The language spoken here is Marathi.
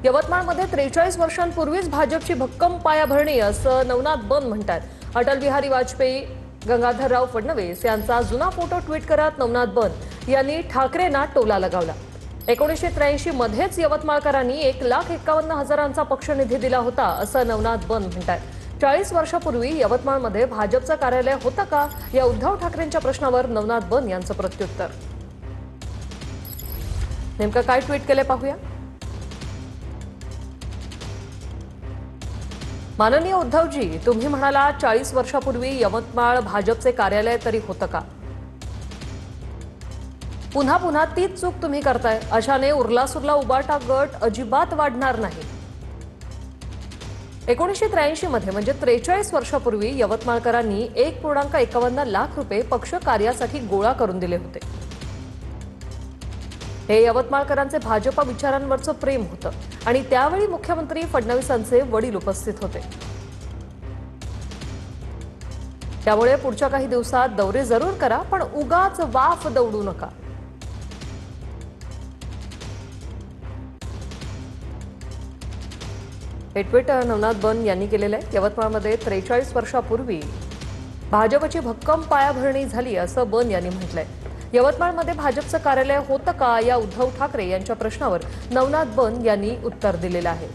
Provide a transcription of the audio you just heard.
यवतमाळमध्ये 43 वर्षांपूर्वीच भाजपची भक्कम पायाभरणी असं नवनाथ बन म्हणतात. अटल बिहारी वाजपेयी, गंगाधरराव फडणवीस यांचा जुना फोटो ट्विट करत नवनाथ बन यांनी ठाकरेंना टोला लगावला. 1983 मध्येच यवतमाळकरांनी 1,51,000चा पक्ष निधी दिला होता असं नवनाथ बन म्हणतात. 40 वर्षापूर्वी यवतमाळमध्ये भाजपचं कार्यालय होतं का या उद्धव ठाकरेंच्या प्रश्नावर नवनाथ बन यांचं प्रत्युत्तर. नेमकं काय ट्विट केले पाहूया. माननीय उद्धवजी, तुम्ही म्हणाला 40 वर्षापूर्वी यवतमाळ भाजपचे कार्यालय तरी होतं का? पुन्हा पुन्हा तीच चूक तुम्ही करताय. अशाने उरलासुरला उबाटा गट अजिबात वाढणार नाही. 1983 मध्ये म्हणजे 43 वर्षापूर्वी यवतमाळकरांनी 1,51 लाख रुपये पक्ष कार्यासाठी गोळा करून दिले होते. हे यवतमाळकरांचे भाजपा विचारांवरचं प्रेम होतं आणि त्यावेळी मुख्यमंत्री फडणवीसांचे वडील उपस्थित होते. त्यामुळे पुढच्या काही दिवसात दौरे जरूर करा, पण उगाच वाफ दौडू नका. हे ट्विट नवनाथ बन यांनी केलेलं आहे. यवतमाळमध्ये 43 वर्षापूर्वी भाजपची भक्कम पायाभरणी झाली असं बन यांनी म्हटलंय. यवतमाळमध्ये भाजपचं कार्यालय होतं का या उद्धव ठाकरे यांच्या प्रश्नावर नवनाथ बन यांनी उत्तर दिलेलं आहे.